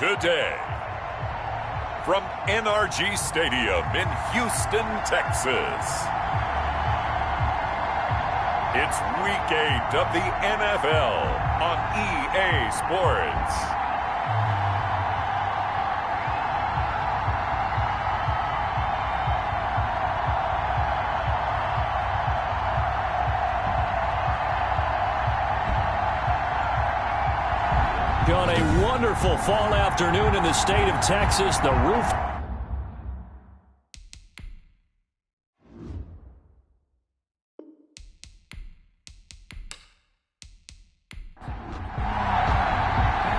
today. From NRG Stadium in Houston, Texas. It's Week 8 of the NFL on EA Sports. On a wonderful fall afternoon in the state of Texas, the roof.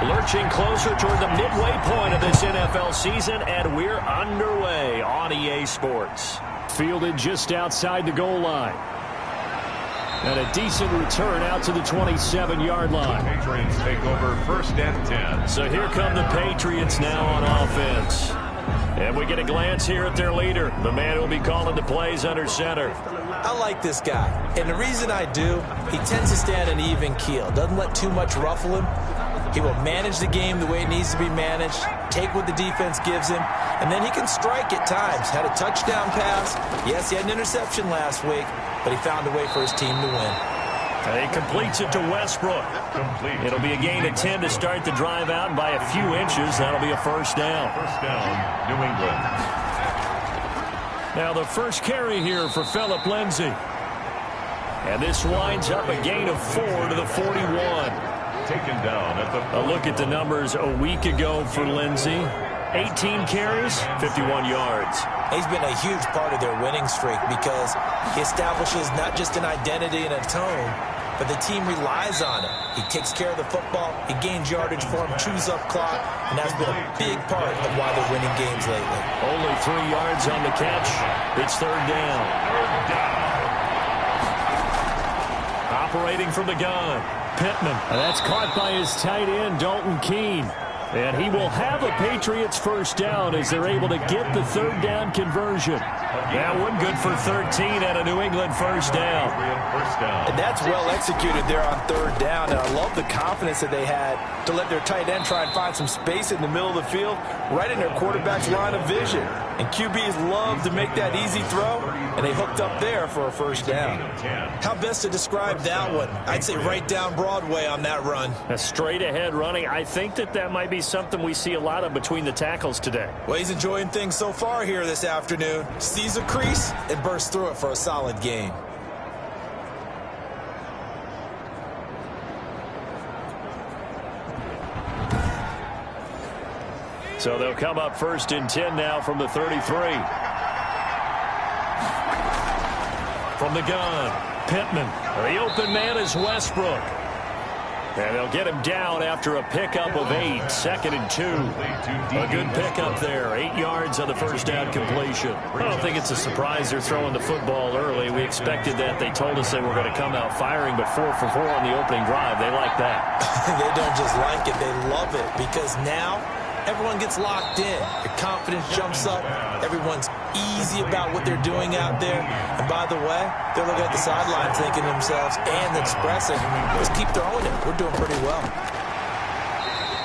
Lurching closer toward the midway point of this NFL season, and we're underway on EA Sports. Fielded just outside the goal line. And a decent return out to the 27-yard line. Patriots take over 1st and 10. So here come the Patriots now on offense. And we get a glance here at their leader, the man who will be calling the plays under center. I like this guy. And the reason I do, he tends to stand an even keel. Doesn't let too much ruffle him. He will manage the game the way it needs to be managed, take what the defense gives him, and then he can strike at times. Had a touchdown pass. Yes, he had an interception last week, but he found a way for his team to win. He completes it to Westbrook. It'll be a gain of 10 to start the drive out, and by a few inches, that'll be a first down. First down, New England. Now the first carry here for Phillip Lindsay. And this winds up a gain of 4 to the 41. Taken down at the... A look at the numbers a week ago for Lindsay. 18 carries, 51 yards. He's been a huge part of their winning streak because he establishes not just an identity and a tone, but the team relies on him. He takes care of the football, he gains yardage for him, chews up clock, and that's been a big part of why they're winning games lately. Only 3 yards on the catch. It's third down. Operating from the gun. Pittman. And that's caught by his tight end, Dalton Keene. And he will have a Patriots first down as they're able to get the third down conversion. That one good for 13 and a New England first down. And that's well executed there on third down. And I love the confidence that they had to let their tight end try and find some space in the middle of the field, right in their quarterback's line of vision. And QBs love to make that easy throw, and they hooked up there for a first down. How best to describe that one? I'd say right down Broadway on that run. A straight ahead running. I think that might be something we see a lot of between the tackles today. Well, he's enjoying things so far here this afternoon. Sees a crease and bursts through it for a solid gain. So they'll come up 1st and 10 now from the 33. From the gun, Pittman. The open man is Westbrook. And they'll get him down after a pickup of 8, 2nd and 2. A good pickup there, 8 yards on the first down completion. I don't think it's a surprise they're throwing the football early. We expected that. They told us they were going to come out firing, but 4 for 4 on the opening drive. They like that. They don't just like it, they love it, because now everyone gets locked in. Their confidence jumps up. Everyone's easy about what they're doing out there. And by the way, they're looking at the sideline thinking to themselves and expressing, let's keep throwing it. We're doing pretty well.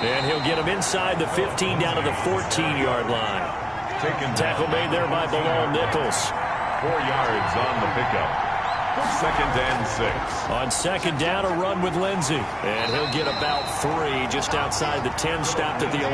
And he'll get him inside the 15 down to the 14-yard line. Tackle made there by Bilal Nichols. 4 yards on the pickup. 2nd and 6. On 2nd down, a run with Lindsay. And he'll get about 3 just outside the 10, stopped at the 11.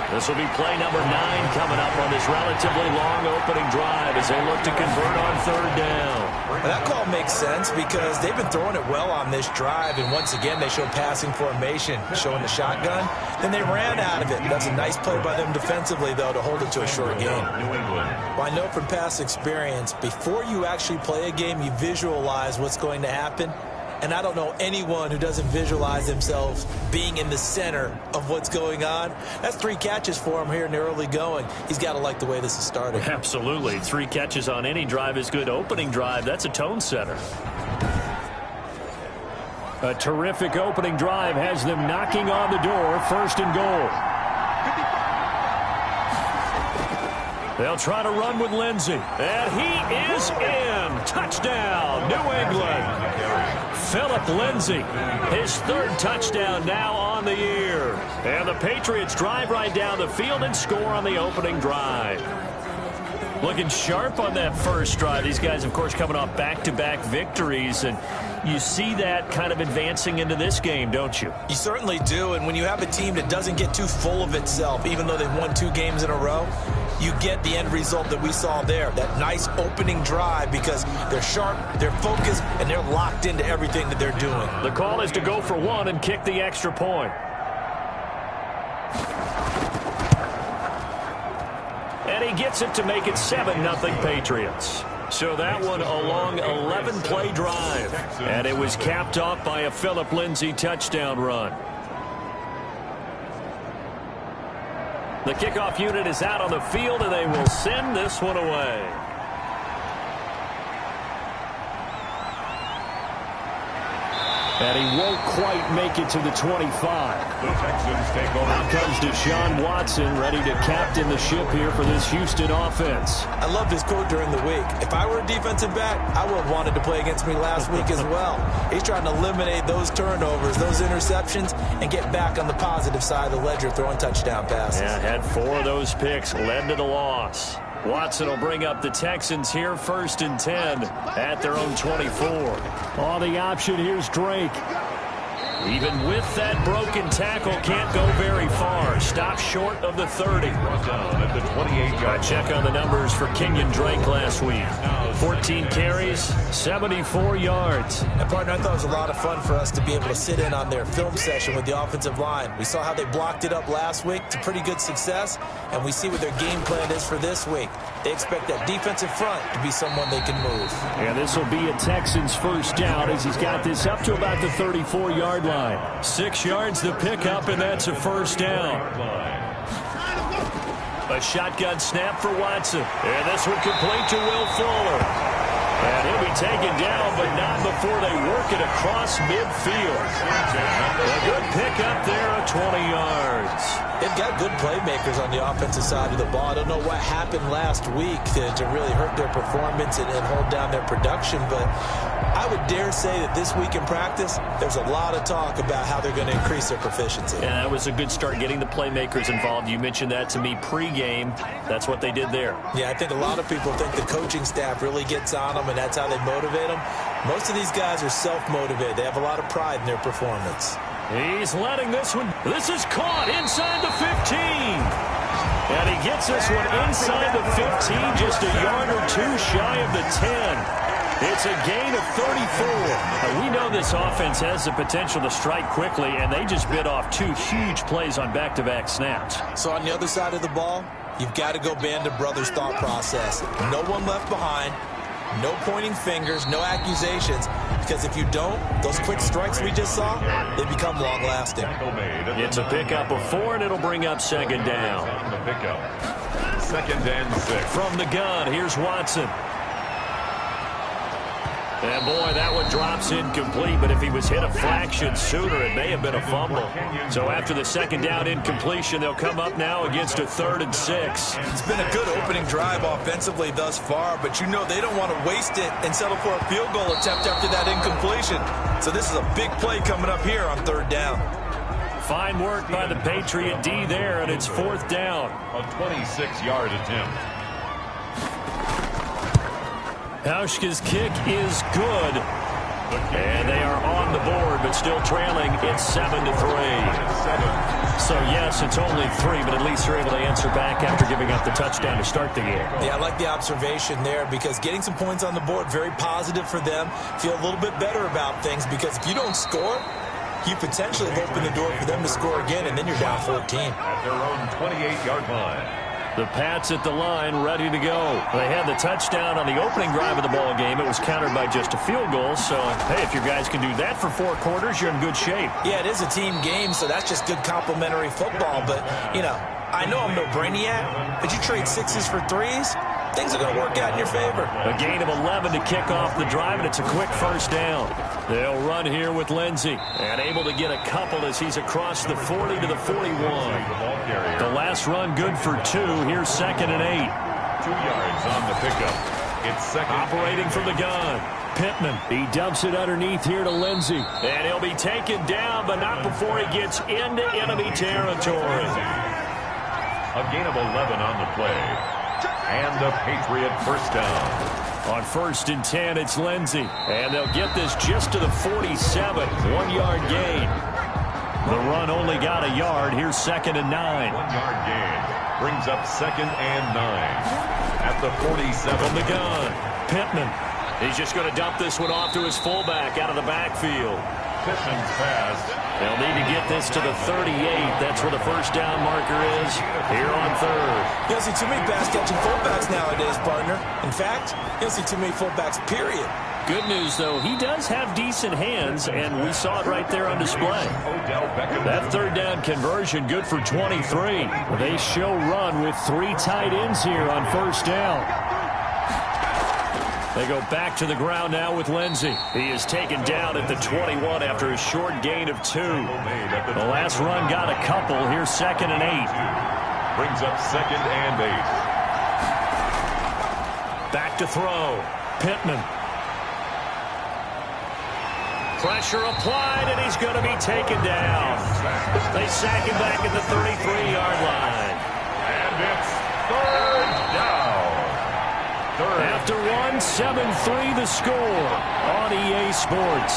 This will be play number 9 coming up on this relatively long opening drive as they look to convert on 3rd down. Well, that call makes sense because they've been throwing it well on this drive, and once again they show passing formation, showing the shotgun. Then they ran out of it. That's a nice play by them defensively, though, to hold it to a short game. Well, I know from past experience, before you actually play a game, you visualize what's going to happen. And I don't know anyone who doesn't visualize themselves being in the center of what's going on. That's 3 catches for him here in the early going. He's got to like the way this is starting. Absolutely. 3 catches on any drive is good. Opening drive, that's a tone setter. A terrific opening drive has them knocking on the door. 1st and goal. They'll try to run with Lindsay. And he is in. Touchdown, New England. Phillip Lindsay, his 3rd touchdown now on the year. And the Patriots drive right down the field and score on the opening drive. Looking sharp on that first drive. These guys, of course, coming off back-to-back victories, and you see that kind of advancing into this game, don't you? You certainly do, and when you have a team that doesn't get too full of itself, even though they've won 2 games in a row, you get the end result that we saw there, that nice opening drive, because they're sharp, they're focused, and they're locked into everything that they're doing. The call is to go for 1 and kick the extra point. And he gets it to make it 7-0 Patriots. So that one a long 11-play drive. And it was capped off by a Phillip Lindsay touchdown run. The kickoff unit is out on the field, and they will send this one away. And he won't quite make it to the 25. The Texans take over. Now comes Deshaun Watson, ready to captain the ship here for this Houston offense. I loved his quote during the week. If I were a defensive back, I would have wanted to play against me last week as well. He's trying to eliminate those turnovers, those interceptions, and get back on the positive side of the ledger, throwing touchdown passes. Yeah, had 4 of those picks, led to the loss. Watson will bring up the Texans here, 1st and 10 at their own 24. On the option, here's Drake. Even with that broken tackle, can't go very far. Stop short of the 30. Down at the 28-yard. Check on the numbers for Kenyon Drake last week. 14 carries, 74 yards. And, partner, I thought it was a lot of fun for us to be able to sit in on their film session with the offensive line. We saw how they blocked it up last week to pretty good success, and we see what their game plan is for this week. They expect that defensive front to be someone they can move. And this will be a Texans first down as he's got this up to about the 34-yard line. 6 yards the pickup, and that's a first down. A shotgun snap for Watson. And this one complete to Will Fuller. And he'll be taken down, but not before they work it across midfield. A good pickup there of 20 yards. They've got good playmakers on the offensive side of the ball. I don't know what happened last week to really hurt their performance and hold down their production, but I would dare say that this week in practice, there's a lot of talk about how they're going to increase their proficiency. And that was a good start, getting the playmakers involved. You mentioned that to me pregame. That's what they did there. Yeah, I think a lot of people think the coaching staff really gets on them, and that's how they motivate them. Most of these guys are self-motivated. They have a lot of pride in their performance. He's letting this one. This is caught inside the 15. And he gets this one inside the 15, just a yard or 2 shy of the 10. It's a gain of 34. We know this offense has the potential to strike quickly, and they just bit off 2 huge plays on back-to-back snaps. So on the other side of the ball, you've got to go band of brothers thought process. No one left behind. No pointing fingers, no accusations, because if you don't, those quick strikes we just saw, they become long-lasting. It's a pickup of 4, and it'll bring up 2nd down. The pickup. 2nd and 6. From the gun, here's Watson. And, boy, that one drops incomplete, but if he was hit a fraction sooner, it may have been a fumble. So after the 2nd down incompletion, they'll come up now against a 3rd and 6. It's been a good opening drive offensively thus far, but you know they don't want to waste it and settle for a field goal attempt after that incompletion. So this is a big play coming up here on 3rd down. Fine work by the Patriot D there, and it's 4th down. A 26-yard attempt. Hauschka's kick is good. And they are on the board, but still trailing. It's 7-3. So, yes, it's only 3, but at least they're able to answer back after giving up the touchdown to start the game. Yeah, I like the observation there, because getting some points on the board, very positive for them. Feel a little bit better about things, because if you don't score, you potentially have opened the door for them to score again, and then you're down 14. At their own 28-yard line. The Pats at the line, ready to go. They had the touchdown on the opening drive of the ball game. It was countered by just a field goal. So, hey, if your guys can do that for 4 quarters, you're in good shape. Yeah, it is a team game, so that's just good complimentary football. But, you know, I know I'm no brainiac, but you trade 6s for 3s, things are going to work out in your favor. A gain of 11 to kick off the drive, and it's a quick first down. They'll run here with Lindsay, and able to get a couple as he's across the 40 to the 41. The last run good for 2. Here's 2nd and 8. 2 yards on the pickup. It's second. Operating from the gun. Pittman. He dumps it underneath here to Lindsey. And he'll be taken down, but not before he gets into enemy territory. A gain of 11 on the play. And the Patriot first down. On 1st and 10, it's Lindsey. And they'll get this just to the 47. 1-yard gain. The run only got a yard. Here's 2nd and 9. 1-yard gain. Brings up 2nd and 9. At the 47. From the gun. Pittman. He's just going to dump this one off to his fullback out of the backfield. Pittman's pass. They'll need to get this to the 38. That's where the first down marker is here on 3rd. You don't see too many pass-catching fullbacks nowadays, partner. In fact, you don't see too many fullbacks, period. Good news, though, he does have decent hands, and we saw it right there on display. That 3rd down conversion, good for 23. They show run with 3 tight ends here on 1st down. They go back to the ground now with Lindsey. He is taken down at the 21 after a short gain of 2. The last run got a couple. Here's 2nd and 8. Brings up 2nd and 8. Back to throw. Pittman. Pressure applied, and he's going to be taken down. They sack him back at the 33-yard line. And it's 3rd down. After 1, 7-3 the score on EA Sports.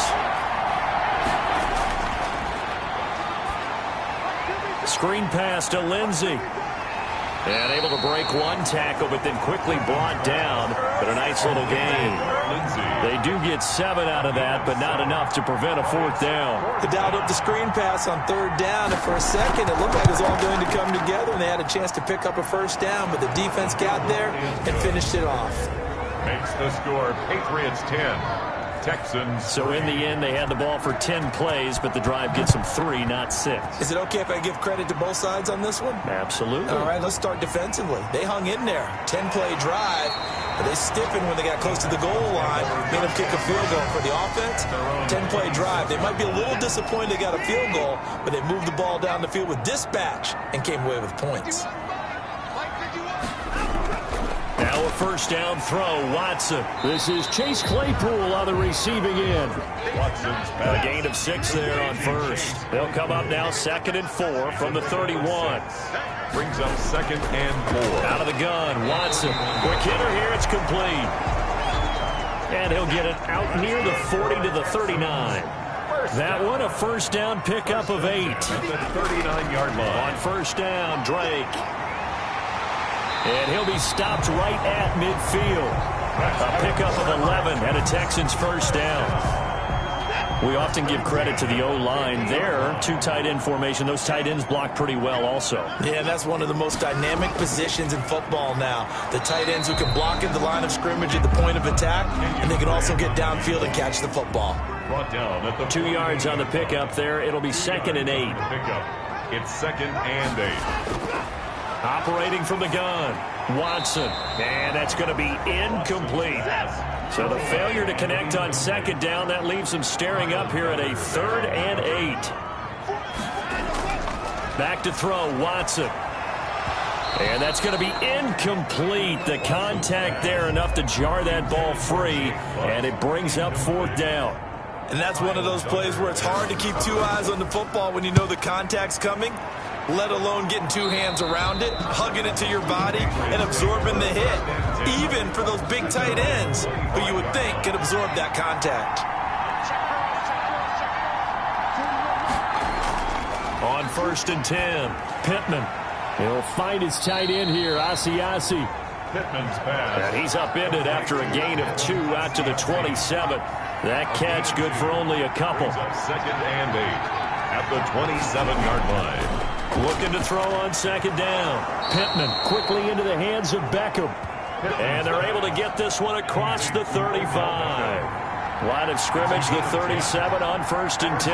Screen pass to Lindsey. And able to break 1 tackle, but then quickly brought down. But a nice little gain. They do get 7 out of that, but not enough to prevent a 4th down. They dialed up the screen pass on 3rd down, and for a second it looked like it was all going to come together, and they had a chance to pick up a 1st down, but the defense got there and finished it off. Makes the score Patriots 10. Texans. So in the end, they had the ball for 10 plays, but the drive gets them 3, not 6. Is it okay if I give credit to both sides on this one? Absolutely. All right, let's start defensively. They hung in there. 10-play drive, but they stiffened when they got close to the goal line, made them kick a field goal. For the offense, 10-play drive. They might be a little disappointed they got a field goal, but they moved the ball down the field with dispatch and came away with points. Now a 1st down throw, Watson. This is Chase Claypool on the receiving end. Watson's A gain of 6 there on 1st. They'll come up now 2nd and 4 from the 31. Brings up 2nd and 4. Out of the gun, Watson. Quick hitter here, it's complete. And he'll get it out near the 40 to the 39. That one a 1st down pickup of 8. At the 39-yard line. On 1st down, Drake. And he'll be stopped right at midfield. A pickup of 11 and a Texans 1st down. We often give credit to the O-line there. 2 tight end formation. Those tight ends block pretty well also. Yeah, that's one of the most dynamic positions in football now. The tight ends who can block at the line of scrimmage at the point of attack, and they can also get downfield and catch the football. Brought down at the 2 yards on the pickup there. It'll be 2nd and 8. pickup. It's 2nd and 8. Operating from the gun, Watson. And that's going to be incomplete. So the failure to connect on 2nd down, that leaves them staring up here at a 3rd and 8. Back to throw, Watson. And that's going to be incomplete. The contact there enough to jar that ball free, and it brings up 4th down. And that's one of those plays where it's hard to keep 2 eyes on the football when you know the contact's coming, let alone getting 2 hands around it, hugging it to your body, and absorbing the hit. Even for those big tight ends who you would think could absorb that contact. On 1st and 10, Pittman. He'll find his tight end here, Asiasi. Pittman's pass. And he's upended after a gain of 2 out to the 27. That catch good for only a couple. Brings up 2nd and 8 at the 27-yard line. Looking to throw on 2nd down. Pittman quickly into the hands of Beckham. And they're able to get this one across the 35. Line of scrimmage, the 37 on 1st and 10.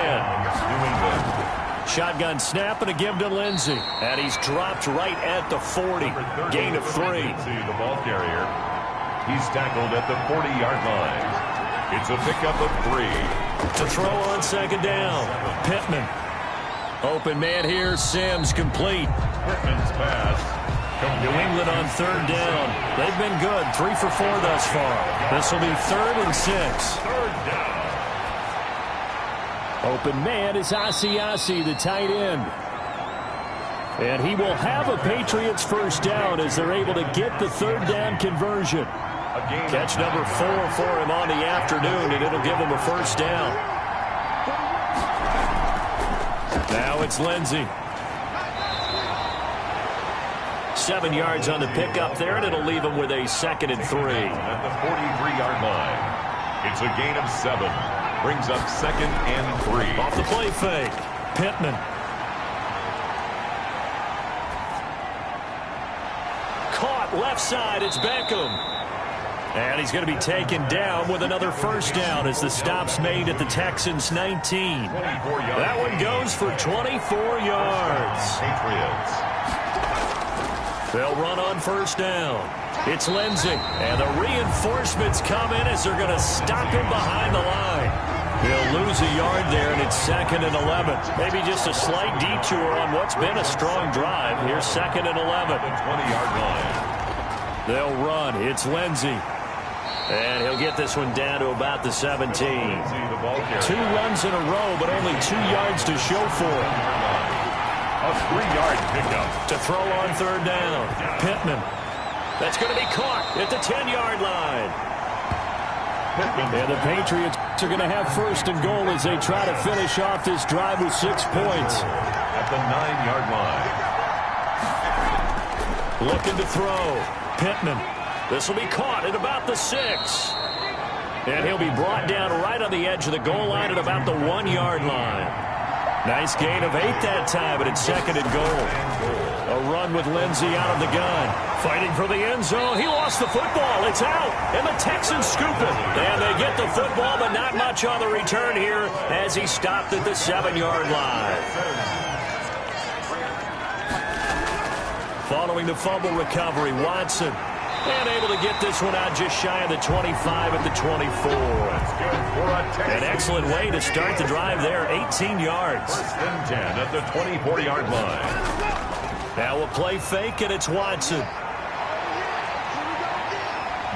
New England. Shotgun snap and a give to Lindsey. And he's dropped right at the 40. Gain of 3. The ball carrier. He's tackled at the 40-yard line. It's a pickup of 3. To throw on 2nd down. Pittman. Open man here, Sims complete. Pittman's pass. New England on third down. They've been good. 3 for 4 thus far. This will be 3rd and 6. Open man is Asiasi, the tight end. And he will have a Patriots first down as they're able to get the 3rd down conversion. Catch number 4 for him on the afternoon, and it'll give him a first down. Now it's Lindsey. 7 yards on the pickup there, and it'll leave him with a 2nd and 3. At the 43-yard line. It's a gain of 7. Brings up 2nd and 3. Off the play fake. Pittman. Caught left side. It's Beckham. And he's going to be taken down with another first down as the stop's made at the Texans' 19. That one goes for 24 yards. Patriots. They'll run on first down. It's Lindsey. And the reinforcements come in as they're going to stop him behind the line. He'll lose a yard there, and it's 2nd and 11. Maybe just a slight detour on what's been a strong drive. Here's 2nd and 11. 20-yard line. They'll run. It's Lindsey. And he'll get this one down to about the 17. 2 runs in a row, but only 2 yards to show for it. A 3-yard pickup. To throw on third down. Pittman. That's going to be caught at the 10-yard line. And the Patriots are going to have first and goal as they try to finish off this drive with 6 points. At the 9-yard line. Looking to throw. Pittman. This will be caught at about the 6. And he'll be brought down right on the edge of the goal line at about the 1-yard line. Nice gain of 8 that time, but it's 2nd and goal. A run with Lindsey out of the gun. Fighting for the end zone. He lost the football. It's out. And the Texans scoop it. And they get the football, but not much on the return here as he stopped at the 7-yard line. Following the fumble recovery, Watson. And able to get this one out just shy of the 25 at the 24. An excellent way to start the drive there. 18 yards. 1st and 10 at the 24-yard line. Now a play fake, and it's Watson.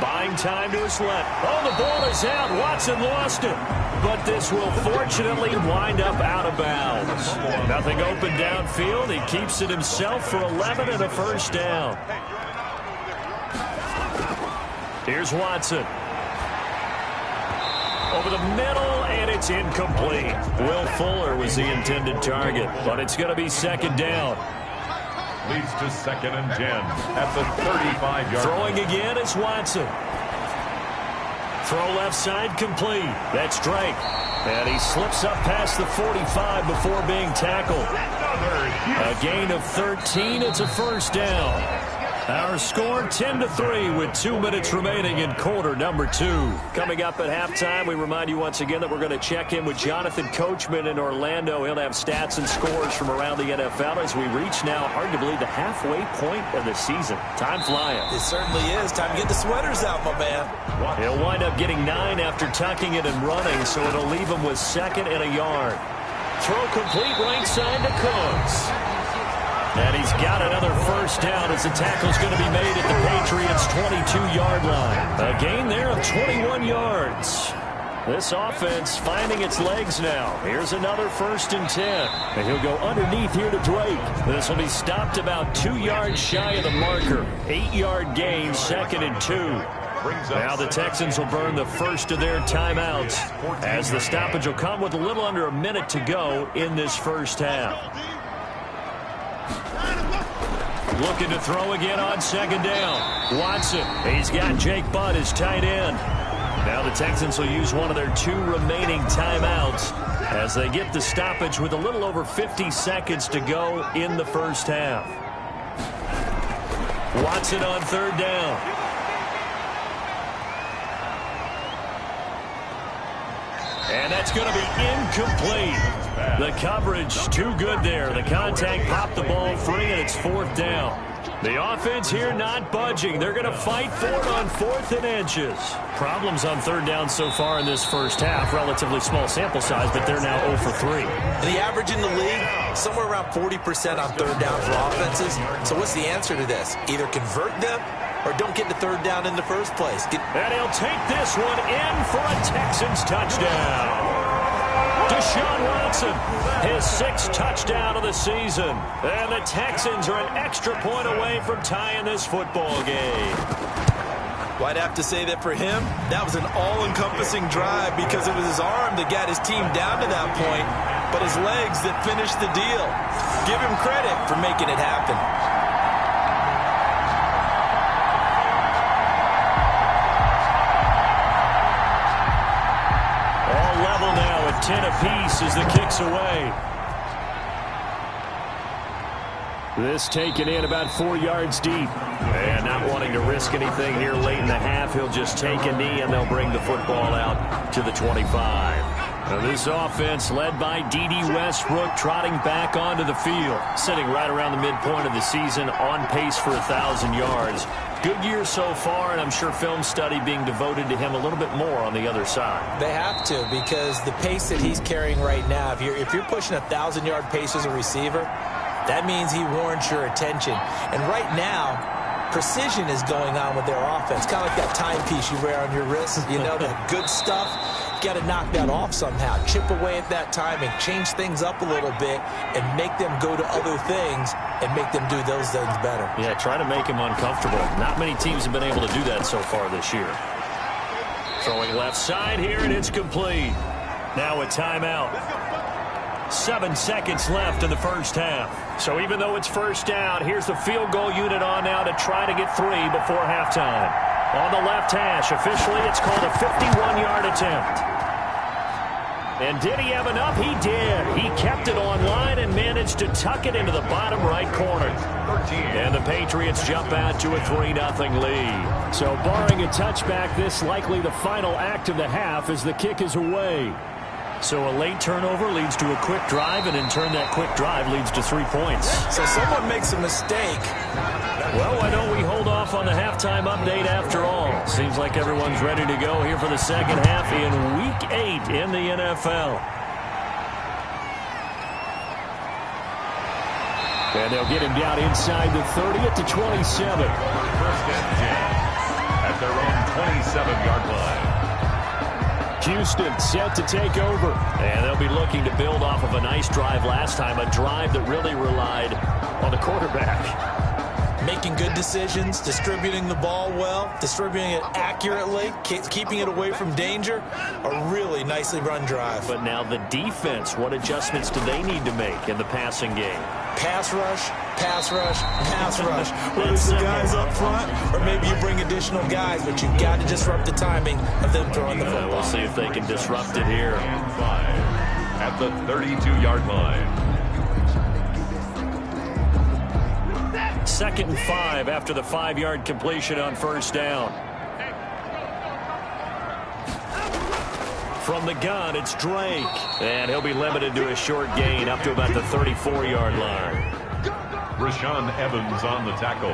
Buying time to his left. Oh, the ball is out. Watson lost it. But this will fortunately wind up out of bounds. Nothing open downfield. He keeps it himself for 11 and a first down. Here's Watson. Over the middle, and it's incomplete. Will Fuller was the intended target, but it's going to be 2nd down. Leads to 2nd and 10 at the 35-yard Throwing line. again is Watson. Throw left side complete. That's Drake. And he slips up past the 45 before being tackled. A gain of 13. It's a first down. Our score 10-3 with 2 minutes remaining in quarter number 2. Coming up at halftime, we remind you once again that we're going to check in with Jonathan Coachman in Orlando. He'll have stats and scores from around the NFL as we reach now arguably the halfway point of the season. Time flying. It certainly is. Time to get the sweaters out, my man. He'll wind up getting 9 after tucking it and running, so it'll leave him with 2nd and a yard. Throw complete right side to Cooks. And he's got another first down as the tackle's going to be made at the Patriots' 22-yard line. A gain there of 21 yards. This offense finding its legs now. Here's another 1st and 10. And he'll go underneath here to Drake. This will be stopped about 2 yards shy of the marker. 8-yard gain, 2nd and 2. Now the Texans will burn the first of their timeouts as the stoppage will come with a little under a minute to go in this first half. Looking to throw again on 2nd down. Watson. He's got Jake Butt as tight end. Now the Texans will use one of their 2 remaining timeouts as they get the stoppage with a little over 50 seconds to go in the first half. Watson on 3rd down. And that's going to be incomplete. The coverage too good there. The contact popped the ball free, and it's 4th down. The offense here not budging. They're going to fight for it on 4th and inches. Problems on 3rd down so far in this first half. Relatively small sample size, but they're now 0 for 3. The average in the league, somewhere around 40% on 3rd down for offenses. So what's the answer to this? Either convert them or don't get to 3rd down in the first place. And he'll take this one in for a Texans touchdown. Deshaun Watson, his 6th touchdown of the season. And the Texans are an extra point away from tying this football game. Well, I'd have to say that for him, that was an all-encompassing drive because it was his arm that got his team down to that point, but his legs that finished the deal. Give him credit for making it happen. All level now at 10 apiece as the kick's away. This taken in about 4 yards deep. And not wanting to risk anything here late in the half, he'll just take a knee and they'll bring the football out to the 25. Now this offense led by D.D. Westbrook trotting back onto the field, sitting right around the midpoint of the season, on pace for 1,000 yards. Good year so far, and I'm sure film study being devoted to him a little bit more on the other side. They have to, because the pace that he's carrying right now, if you're pushing a 1,000-yard pace as a receiver, that means he warrants your attention. And right now, precision is going on with their offense. Kind of like that timepiece you wear on your wrist. You know, that good stuff. You got to knock that off somehow. Chip away at that timing. Change things up a little bit and make them go to other things and make them do those things better. Yeah, try to make him uncomfortable. Not many teams have been able to do that so far this year. Throwing left side here, and it's complete. Now a timeout. 7 seconds left in the first half. So even though it's first down, here's the field goal unit on now to try to get 3 before halftime. On the left hash, officially it's called a 51-yard attempt. And did he have enough? He did. He kept it on line and managed to tuck it into the bottom right corner. And the Patriots jump out to a 3-0 lead. So barring a touchback, this likely the final act of the half as the kick is away. So a late turnover leads to a quick drive, and in turn that quick drive leads to 3 points. So someone makes a mistake. Well, why don't we hold off on the halftime update after all? Seems like everyone's ready to go here for the second half in Week 8 in the NFL. And they'll get him down inside the 30 at the 27. First and 10 at their own 27-yard line. Houston set to take over. And they'll be looking to build off of a nice drive last time, a drive that really relied on the quarterback. Making good decisions, distributing the ball well, distributing it accurately, keeping it away from danger. A really nicely run drive. But now the defense, what adjustments do they need to make in the passing game? Pass rush, pass rush, pass rush. Whether it's the guys up front or maybe you bring additional guys, but you've got to disrupt the timing of them throwing the football. We'll see if they can disrupt it here. And 5 at the 32-yard line. 2nd and 5 after the 5-yard completion on first down. From the gun, it's Drake. And he'll be limited to a short gain up to about the 34-yard line. Rashaan Evans on the tackle.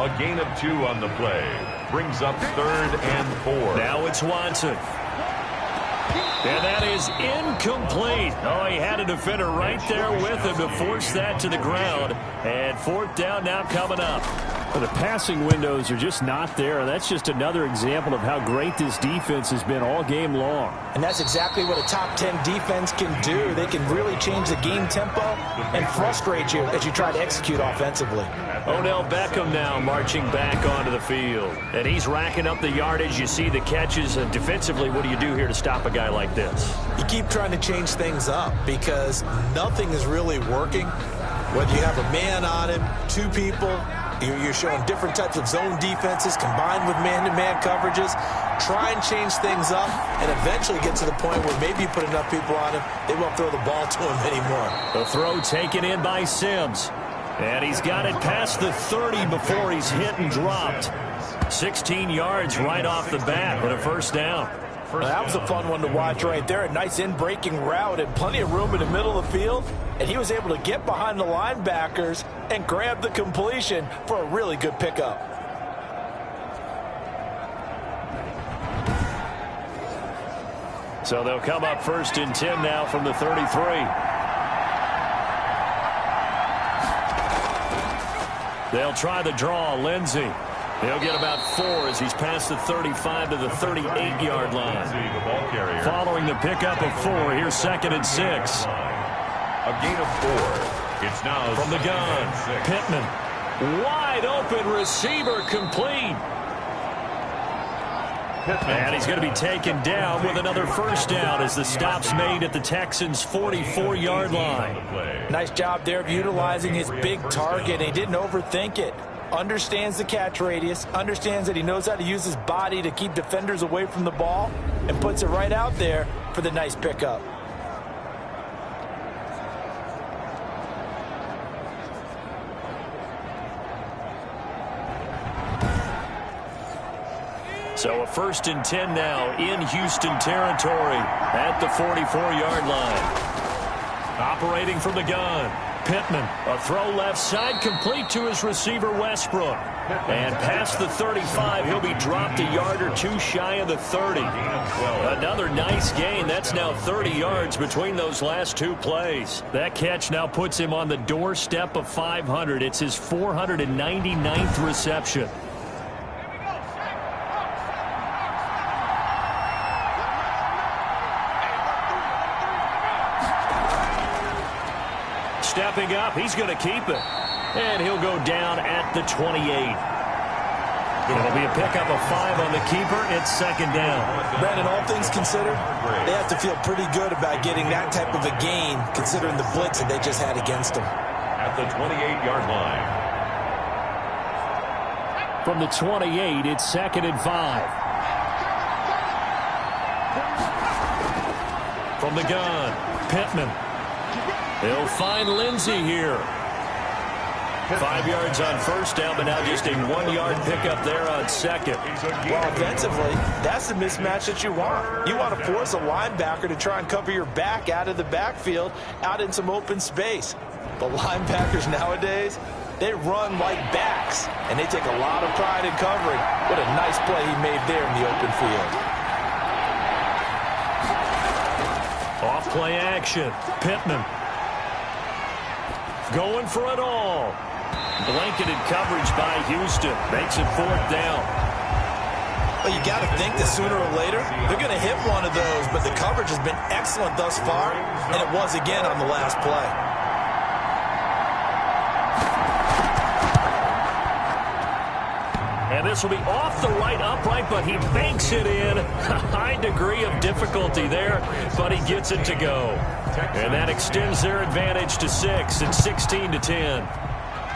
A gain of 2 on the play. Brings up 3rd and 4. Now it's Watson. And that is incomplete. Oh, he had a defender right there with him to force that to the ground. And 4th down now coming up. Well, the passing windows are just not there. And that's just another example of how great this defense has been all game long. And that's exactly what a top 10 defense can do. They can really change the game tempo and frustrate you as you try to execute offensively. Odell Beckham now marching back onto the field. And he's racking up the yardage. You see the catches. And defensively, what do you do here to stop a guy like this? You keep trying to change things up because nothing is really working. Whether you have a man on him, 2 people, you're showing different types of zone defenses combined with man-to-man coverages. Try and change things up and eventually get to the point where maybe you put enough people on him, they won't throw the ball to him anymore. The throw taken in by Sims. And he's got it past the 30 before he's hit and dropped. 16 yards right off the bat with a first down. That was a fun one to watch right there. A nice in-breaking route and plenty of room in the middle of the field. And he was able to get behind the linebackers and grab the completion for a really good pickup. So they'll come up 1st and 10 now from the 33. They'll try the draw. Lindsey. He'll get about 4 as he's past the 35 to the 38-yard line. Following the pickup of 4, here's 2nd and 6. A gain of 4. It's now from the gun. Pittman. Wide open receiver complete. And he's going to be taken down with another 1st down as the stop's made at the Texans' 44-yard line. Nice job there of utilizing his big target. He didn't overthink it. Understands the catch radius, understands that he knows how to use his body to keep defenders away from the ball, and puts it right out there for the nice pickup. So a 1st and 10 now in Houston territory at the 44-yard line. Operating from the gun. Pittman, a throw left side, complete to his receiver Westbrook. And past the 35, he'll be dropped a yard or 2 shy of the 30. Another nice gain. That's now 30 yards between those last 2 plays. That catch now puts him on the doorstep of 500. It's his 499th reception. Stepping up, he's going to keep it. And he'll go down at the 28. It'll be a pickup of 5 on the keeper. It's 2nd down. Brandon, all things considered, they have to feel pretty good about getting that type of a gain, considering the blitz that they just had against them. At the 28-yard line. From the 28, it's 2nd and 5. From the gun, Pittman. They'll find Lindsey here. 5 yards on 1st down, but now just a 1-yard pickup there on 2nd. Well, offensively, that's the mismatch that you want. You want to force a linebacker to try and cover your back out of the backfield, out in some open space. But linebackers nowadays, they run like backs, and they take a lot of pride in covering. What a nice play he made there in the open field. Off play action. Pittman. Going for it all. Blanketed coverage by Houston. Makes it 4th down. Well, you got to think that sooner or later, they're going to hit one of those, but the coverage has been excellent thus far, and it was again on the last play. And this will be off the right upright, but he banks it in. A high degree of difficulty there, but he gets it to go. And that extends their advantage to 6 and 16-10.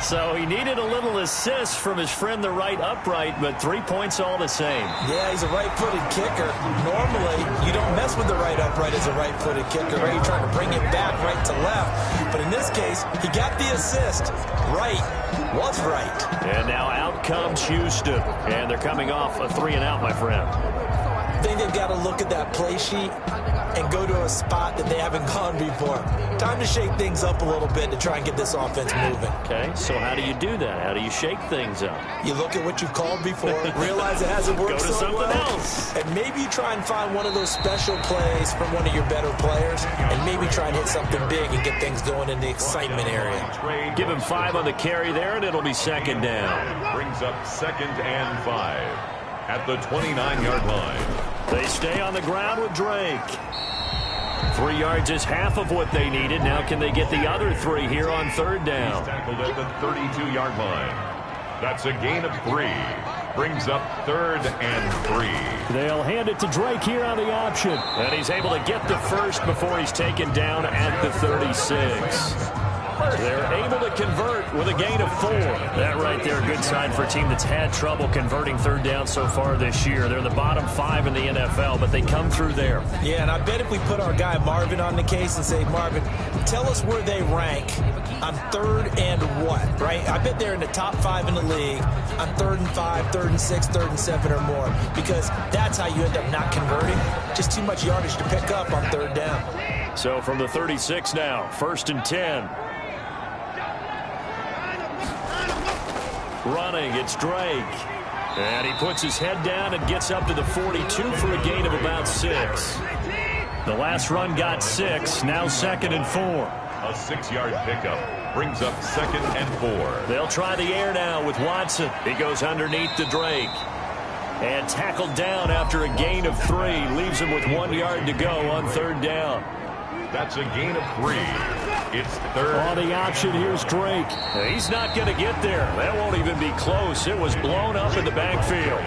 So he needed a little assist from his friend the right upright, but 3 points all the same. Yeah, he's a right-footed kicker. Normally, you don't mess with the right upright as a right-footed kicker, right? You're trying to bring it back right to left. But in this case, he got the assist. Right was right. And now out comes Houston. And they're coming off a 3-and-out, my friend. I think they've got to look at that play sheet and go to a spot that they haven't gone before. Time to shake things up a little bit to try and get this offense moving. Okay, so how do you do that? How do you shake things up? You look at what you've called before, realize it hasn't worked so well, else. and maybe you try and find one of those special plays from one of your better players, and maybe try and hit something big and get things going in the excitement area. Give him 5 on the carry there, and it'll be 2nd down. Brings up 2nd and 5 at the 29-yard line. They stay on the ground with Drake. 3 yards is half of what they needed. Now can they get the other 3 here on 3rd down? He's tackled at the 32-yard line. That's a gain of 3. Brings up 3rd and 3. They'll hand it to Drake here on the option. And he's able to get the first before he's taken down at the 36. They're able to convert with a gain of 4. That right there, good sign for a team that's had trouble converting 3rd down so far this year. They're in the bottom 5 in the NFL, but they come through there. Yeah, and I bet if we put our guy Marvin on the case and say, Marvin, tell us where they rank on 3rd and what, right? I bet they're in the top 5 in the league on 3rd and 5, 3rd and 6, 3rd and 7 or more, because that's how you end up not converting. Just too much yardage to pick up on 3rd down. So from the 36 now, 1st and 10. Running, it's Drake. And he puts his head down and gets up to the 42 for a gain of about 6. The last run got 6, now 2nd and 4. A 6-yard pickup brings up 2nd and 4. They'll try the air now with Watson. He goes underneath to Drake. And tackled down after a gain of 3. Leaves him with 1 yard to go on 3rd down. That's a gain of 3. It's 3rd. On the option, here's Drake. He's not going to get there. That won't even be close. It was blown up in the backfield.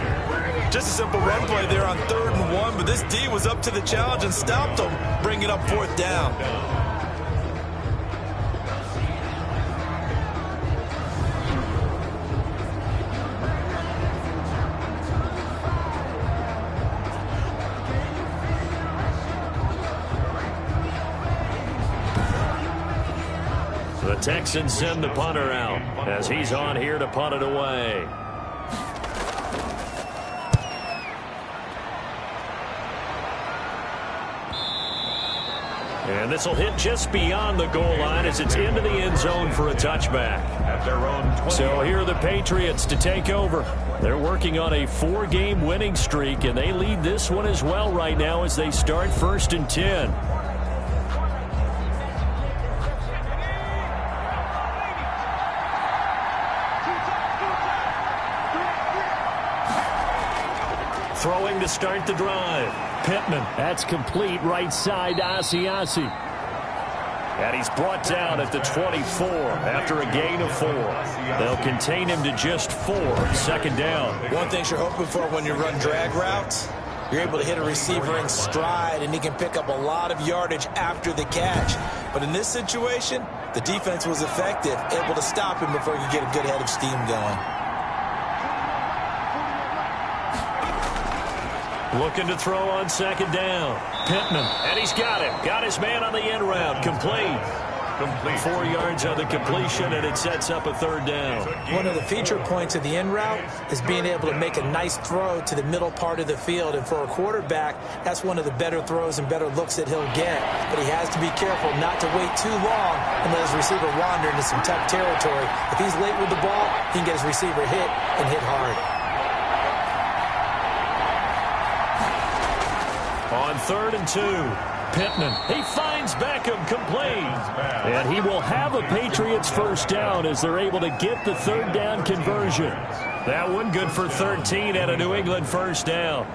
Just a simple run play there on 3rd and 1, but this D was up to the challenge and stopped him, bringing up 4th down. The Texans send the punter out as he's on here to punt it away. And this will hit just beyond the goal line as it's into the end zone for a touchback. At their own 20. So here are the Patriots to take over. They're working on a 4-game winning streak, and they lead this one as well right now as they start 1st and 10. Throwing to start the drive. Pittman. That's complete right side to Asiasi. And he's brought down at the 24 after a gain of 4. They'll contain him to just 4. 2nd down. One thing you're hoping for when you run drag routes, you're able to hit a receiver in stride, and he can pick up a lot of yardage after the catch. But in this situation, the defense was effective, able to stop him before he could get a good head of steam going. Looking to throw on 2nd down. Pittman. And he's got him. Got his man on the end route. Complete. 4 yards on the completion, and it sets up a 3rd down. One of the feature points of the in route is being able to make a nice throw to the middle part of the field. And for a quarterback, that's one of the better throws and better looks that he'll get. But he has to be careful not to wait too long and let his receiver wander into some tough territory. If he's late with the ball, he can get his receiver hit and hit hard. On 3rd and 2, Pittman. He finds Beckham, complete. And he will have a Patriots 1st down as they're able to get the 3rd down conversion. That one good for 13 and a New England 1st down.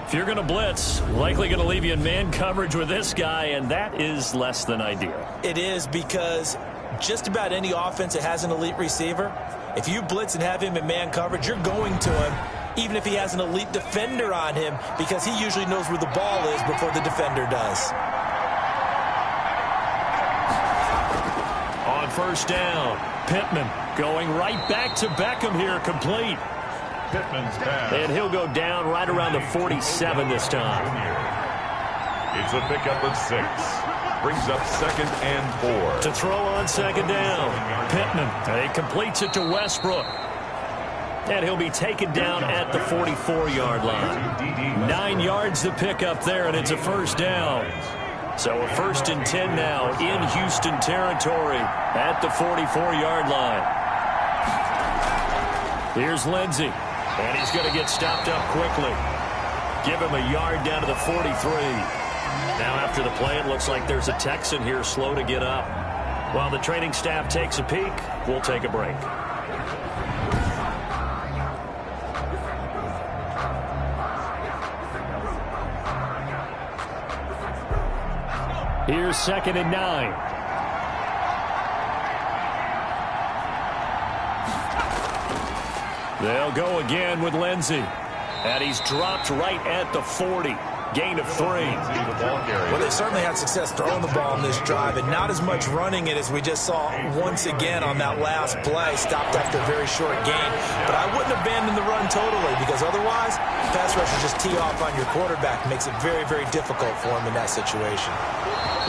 If you're going to blitz, likely going to leave you in man coverage with this guy, and that is less than ideal. It is, because just about any offense that has an elite receiver, if you blitz and have him in man coverage, you're going to him, even if he has an elite defender on him, because he usually knows where the ball is before the defender does. On 1st down, Pittman going right back to Beckham here, complete. Pittman's pass. And he'll go down right around the 47 this time. It's a pickup of 6. Brings up 2nd and 4. To throw on 2nd down, Pittman. He completes it to Westbrook. And he'll be taken down at the 44-yard line. 9 yards to pick up there, and it's a 1st down. So a 1st and 10 now in Houston territory at the 44-yard line. Here's Lindsey, and he's going to get stopped up quickly. Give him a yard down to the 43. Now after the play, it looks like there's a Texan here slow to get up. While the training staff takes a peek, we'll take a break. Here's 2nd and 9. They'll go again with Lindsey. And he's dropped right at the 40. Gain of 3. Well, they certainly had success throwing the ball in this drive, and not as much running it as we just saw once again on that last play. Stopped after a very short gain. But I wouldn't abandon the run totally, because otherwise, pass rushers just tee off on your quarterback. Makes it very, very difficult for him in that situation.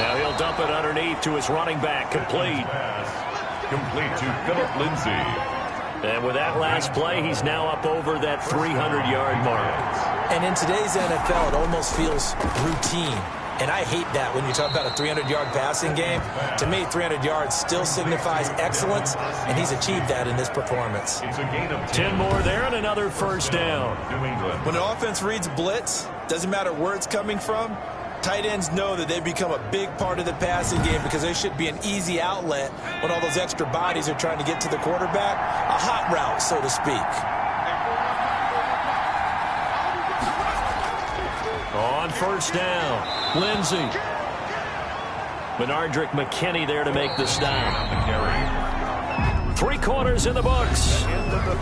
Now he'll dump it underneath to his running back, complete. Complete to Philip Lindsay. And with that last play, he's now up over that 300-yard mark. And in today's NFL, it almost feels routine. And I hate that when you talk about a 300-yard passing game. To me, 300 yards still signifies excellence, and he's achieved that in this performance. It's a gain of 10 more there and another first down. New England. When an offense reads blitz, doesn't matter where it's coming from, tight ends know that they've become a big part of the passing game because they should be an easy outlet when all those extra bodies are trying to get to the quarterback. A hot route, so to speak. On first down, Lindsay. Benardrick McKinney there to make the stop. 3 quarters in the books.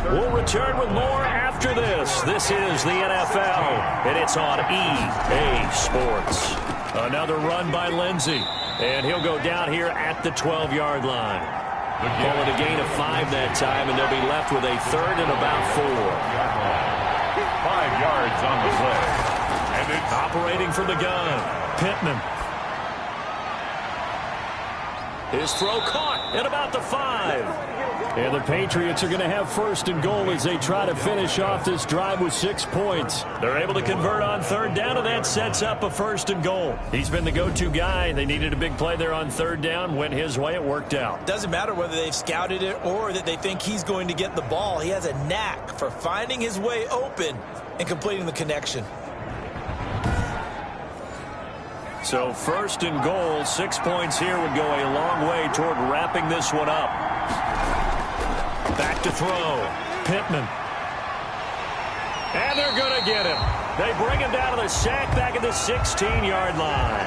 We'll return with more after this. This is the NFL, and it's on EA Sports. Another run by Lindsay, and he'll go down here at the 12-yard line. Call it a gain of 5 that time, and they'll be left with a 3rd and about 4. 5 yards on the play. And it's operating from the gun, Pittman. His throw caught at about the 5. And the Patriots are going to have 1st and goal as they try to finish off this drive with 6 points. They're able to convert on 3rd down, and that sets up a 1st and goal. He's been the go-to guy. They needed a big play there on 3rd down. Went his way. It worked out. Doesn't matter whether they've scouted it or that they think he's going to get the ball. He has a knack for finding his way open and completing the connection. So 1st and goal, 6 points here would go a long way toward wrapping this one up. Back to throw. Pittman. And they're going to get him. They bring him down to the sack back at the 16-yard line.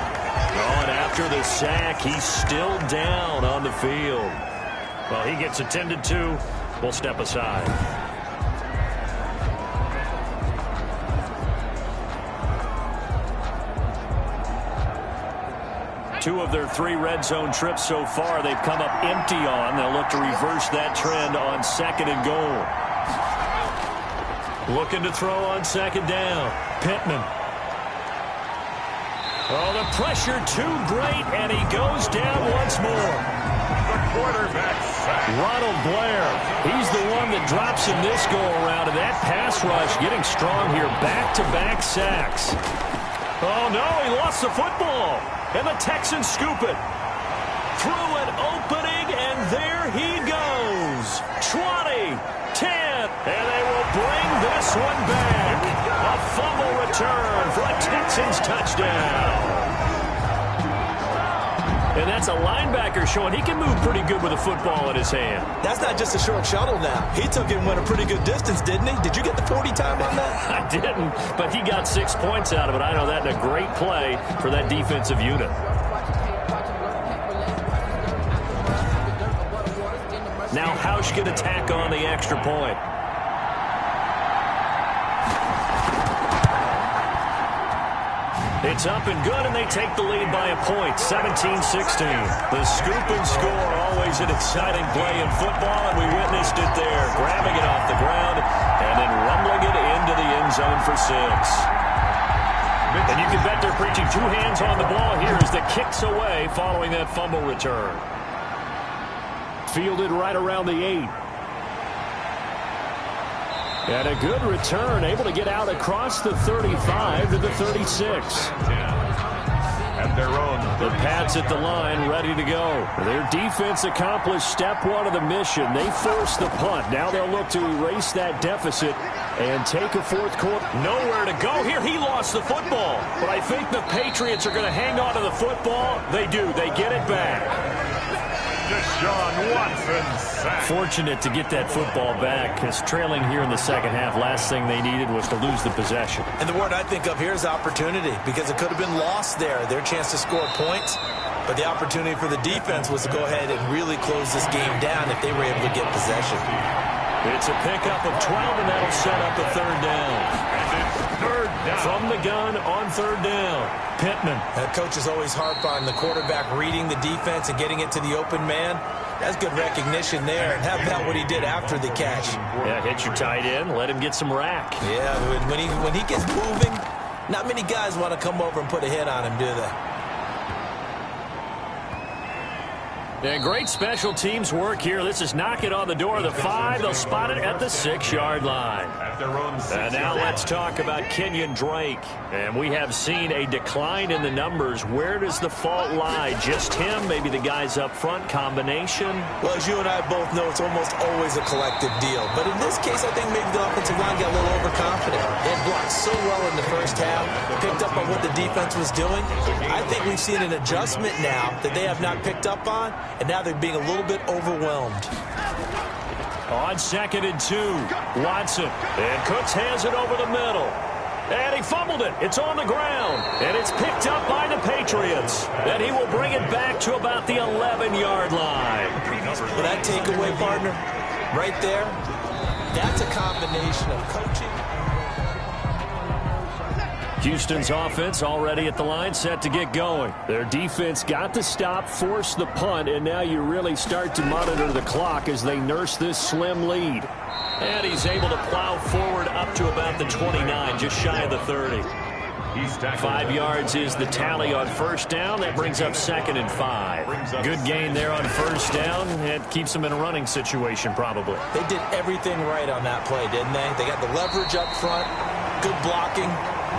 Oh, and after the sack, he's still down on the field. Well, he gets attended to. We'll step aside. 2 of their 3 red zone trips so far they've come up empty on. They'll look to reverse that trend on 2nd and goal. Looking to throw on 2nd down. Pittman. Oh, the pressure too great, and he goes down once more. the quarterback sack. Ronald Blair, he's the one that drops in this go-around, and that pass rush getting strong here. Back-to-back sacks. Oh, no, he lost the football. And the Texans scoop it. Through an opening, and there he goes. 20, 10, and they will bring this one back. A fumble return for a Texans touchdown. And that's a linebacker showing he can move pretty good with a football in his hand. That's not just a short shuttle now. He took it and went a pretty good distance, didn't he? Did you get the 40 time on that? I didn't, but he got 6 points out of it. I know that in a great play for that defensive unit. Now Hausch can attack on the extra point. It's up and good, and they take the lead by a point, 17-16. The scoop and score, always an exciting play in football, and we witnessed it there, grabbing it off the ground and then rumbling it into the end zone for 6. And you can bet they're preaching 2 hands on the ball here as the kick's away following that fumble return. Fielded right around the 8. And a good return, able to get out across the 35 to the 36. At their own. The Pats at the line, ready to go. Their defense accomplished step 1 of the mission. They forced the punt. Now they'll look to erase that deficit and take a 4th quarter. Nowhere to go here. He lost the football. But I think the Patriots are going to hang on to the football. They do. They get it back. Deshaun Watson sack. Fortunate to get that football back, because trailing here in the second half, last thing they needed was to lose the possession. And the word I think of here is opportunity, because it could have been lost there, their chance to score points. But the opportunity for the defense was to go ahead and really close this game down if they were able to get possession. It's a pickup of 12, and that'll set up a 3rd down. And it's 3rd down. From the gun on 3rd down, Pittman. Coaches always harp on the quarterback reading the defense and getting it to the open man. That's good recognition there. And how about what he did after the catch? Yeah, hit your tight end, let him get some rack. Yeah, when he gets moving, not many guys want to come over and put a hit on him, do they? And great special teams work here. This is knock it on the door of the 5. They'll spot it at the 6-yard line. And now let's talk about Kenyon Drake. And we have seen a decline in the numbers. Where does the fault lie? Just him? Maybe the guys up front? Combination? Well, as you and I both know, it's almost always a collective deal. But in this case, I think maybe the offensive line got a little overconfident. They had blocked so well in the first half, picked up on what the defense was doing. I think we've seen an adjustment now that they have not picked up on, and now they're being a little bit overwhelmed. On 2nd and 2, Watson. And Cooks has it over the middle. And he fumbled it. It's on the ground. And it's picked up by the Patriots. And he will bring it back to about the 11-yard line. For that takeaway, partner, right there, that's a combination of coaching. Houston's offense already at the line, set to get going. Their defense got to stop, force the punt, and now you really start to monitor the clock as they nurse this slim lead. And he's able to plow forward up to about the 29, just shy of the 30. 5 yards is the tally on first down. That brings up 2nd and 5. Good gain there on first down. It keeps them in a running situation, probably. They did everything right on that play, didn't they? They got the leverage up front, good blocking,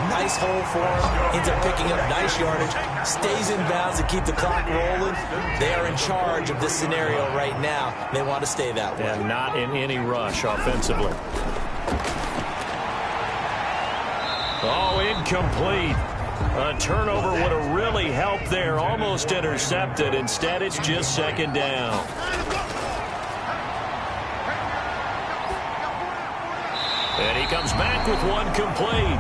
nice hole for him, ends up picking up nice yardage, stays in bounds to keep the clock rolling. They are in charge of this scenario right now. They want to stay that way. And not in any rush offensively. Oh, incomplete. A turnover would have really helped there. Almost intercepted. Instead, it's just 2nd down. And he comes back with one complete.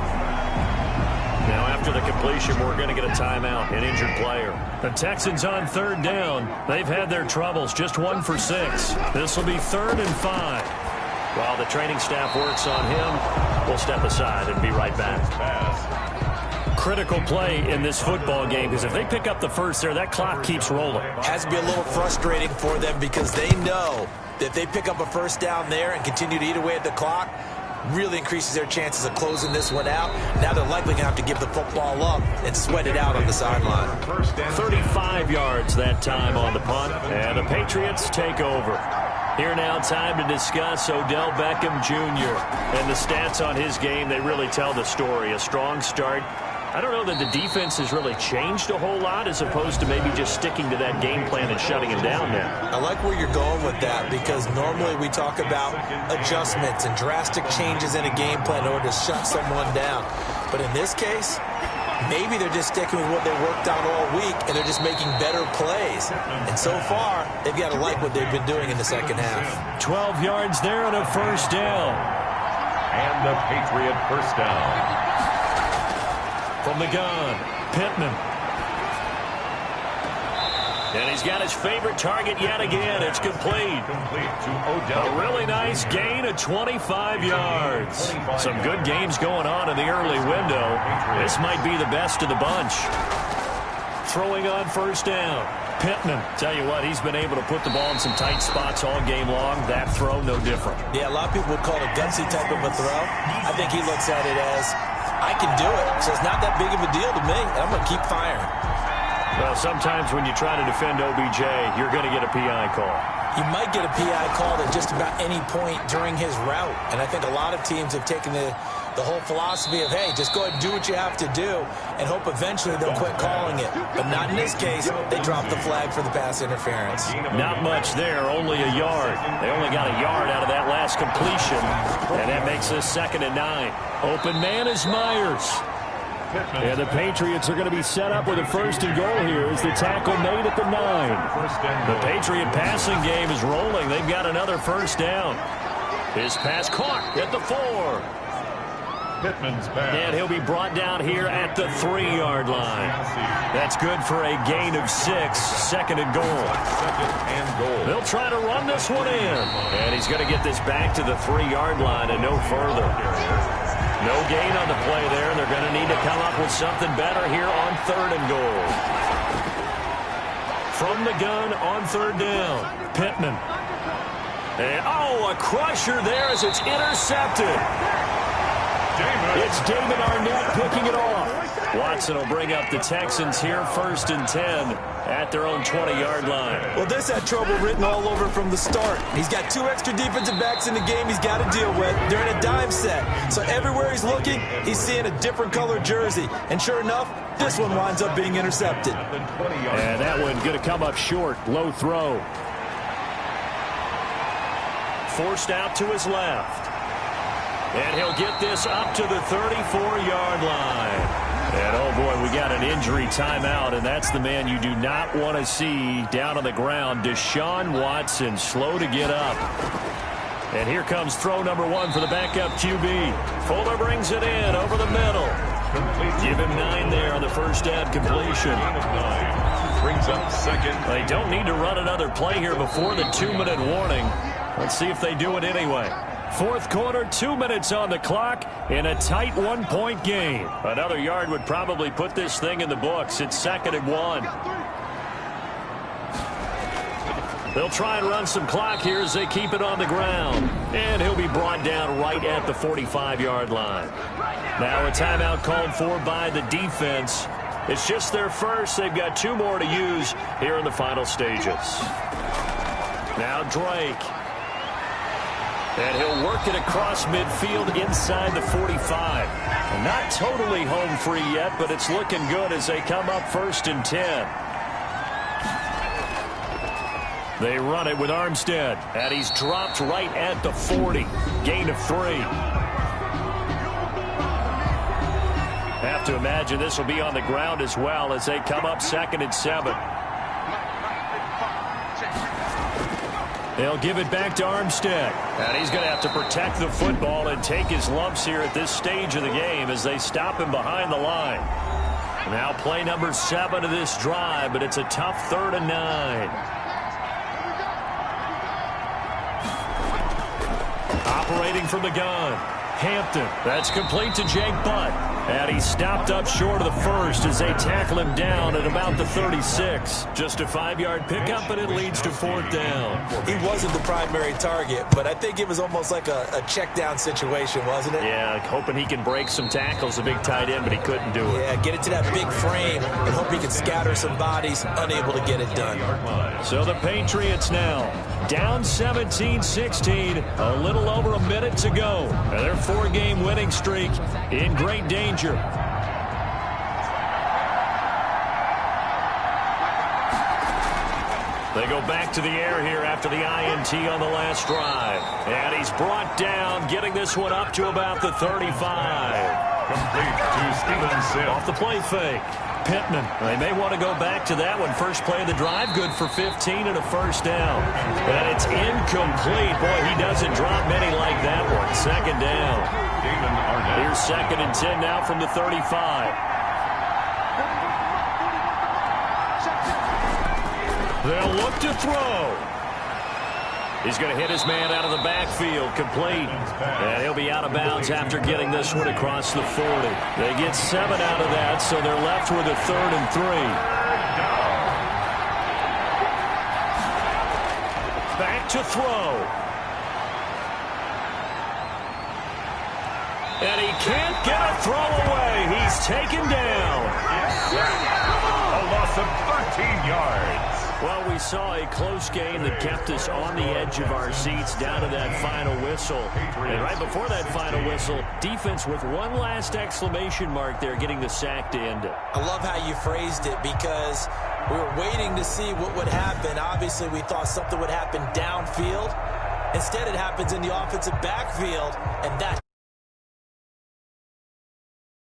Now, after the completion, we're going to get a timeout, an injured player. The Texans on 3rd down. They've had their troubles, just 1 for 6. This will be 3rd and 5. While the training staff works on him, we'll step aside and be right back. Critical play in this football game, because if they pick up the first there, that clock keeps rolling. Has to be a little frustrating for them because they know that if they pick up a first down there and continue to eat away at the clock, really increases their chances of closing this one out. Now they're likely going to have to give the football up and sweat it out on the sideline. 35 yards that time on the punt, and the Patriots take over. Here now, time to discuss Odell Beckham Jr. And the stats on his game, they really tell the story. A strong start. I don't know that the defense has really changed a whole lot as opposed to maybe just sticking to that game plan and shutting him down now. I like where you're going with that because normally we talk about adjustments and drastic changes in a game plan in order to shut someone down. But in this case, maybe they're just sticking with what they worked on all week and they're just making better plays. And so far, they've got to like what they've been doing in the second half. 12 yards there and a first down. And the Patriot first down. From the gun, Pittman. And he's got his favorite target yet again. It's complete. Complete to Odell. A really nice gain of 25 yards. Some good games going on in the early window. This might be the best of the bunch. Throwing on first down. Pittman. Tell you what, he's been able to put the ball in some tight spots all game long. That throw, no different. Yeah, a lot of people would call it a gutsy type of a throw. I think he looks at it as, I can do it, so it's not that big of a deal to me, and I'm going to keep firing. Well, sometimes when you try to defend OBJ, you're going to get a PI call. You might get a PI call at just about any point during his route, and I think a lot of teams have taken the whole philosophy of, hey, just go ahead and do what you have to do and hope eventually they'll quit calling it. But not in this case. They dropped the flag for the pass interference. Not much there, only a yard. They only got a yard out of that last completion, and that makes this 2nd and 9. Open man is Myers. And the Patriots are going to be set up with a 1st and goal here as the tackle made at the 9. The Patriot passing game is rolling. They've got another first down. His pass caught at the 4. Pittman's pass. And he'll be brought down here at the 3-yard line. That's good for a gain of 6. 2nd and goal. 2nd and goal. They'll try to run this one in. And he's going to get this back to the 3-yard line and no further. No gain on the play there. They're going to need to come up with something better here on 3rd and goal. From the gun on 3rd down. Pittman. And, a crusher there as it's intercepted. It's David Arnett picking it off. Watson will bring up the Texans here 1st and 10 at their own 20-yard line. Well, this had trouble written all over from the start. He's got 2 extra defensive backs in the game he's got to deal with. They're in a dime set. So everywhere he's looking, he's seeing a different color jersey. And sure enough, this one winds up being intercepted. And that one going to come up short. Low throw. Forced out to his left. And he'll get this up to the 34-yard line. And, oh, boy, we got an injury timeout, and that's the man you do not want to see down on the ground. Deshaun Watson, slow to get up. And here comes throw number 1 for the backup QB. Fuller brings it in over the middle. Give him 9 there on the first down completion. Brings up second. They don't need to run another play here before the 2-minute warning. Let's see if they do it anyway. 4th quarter, 2 minutes on the clock in a tight 1-point game. Another yard would probably put this thing in the books. It's 2nd and 1. They'll try and run some clock here as they keep it on the ground. And he'll be brought down right at the 45-yard line. Now a timeout called for by the defense. It's just their first. They've got 2 more to use here in the final stages. Now Drake. And he'll work it across midfield inside the 45. And not totally home free yet, but it's looking good as they come up 1st and 10. They run it with Armstead. And he's dropped right at the 40. Gain of 3. Have to imagine this will be on the ground as well as they come up 2nd and 7. They'll give it back to Armstead. And he's going to have to protect the football and take his lumps here at this stage of the game as they stop him behind the line. Now play number 7 of this drive, but it's a tough 3rd and 9. Operating from the gun. Hampton. That's complete to Jake Butt. And he's stopped up short of the first as they tackle him down at about the 36. Just a 5-yard pickup, and it leads to 4th down. He wasn't the primary target, but I think it was almost like a check down situation, wasn't it? Yeah, hoping he can break some tackles, a big tight end, but he couldn't do it. Yeah, get it to that big frame and hope he can scatter some bodies, unable to get it done. So the Patriots now down 17-16, a little over a minute to go. And their 4-game winning streak in great danger. They go back to the air here after the INT on the last drive. And he's brought down, getting this one up to about the 35. Complete to Stevenson. Off the play fake. Pittman. They may want to go back to that one. First play of the drive, good for 15 and a 1st down. And it's incomplete. Boy, he doesn't drop many like that one. 2nd down. Here's 2nd and 10 now from the 35. They'll look to throw. He's going to hit his man out of the backfield, complete. And he'll be out of bounds after getting this one across the 40. They get 7 out of that, so they're left with a 3rd and 3. Back to throw. And he can't get a throw away. He's taken down. A loss of 13 yards. Well, we saw a close game that kept us on the edge of our seats down to that final whistle. And right before that final whistle, defense with one last exclamation mark there, getting the sack to end it. I love how you phrased it because we were waiting to see what would happen. Obviously, we thought something would happen downfield. Instead, it happens in the offensive backfield, and that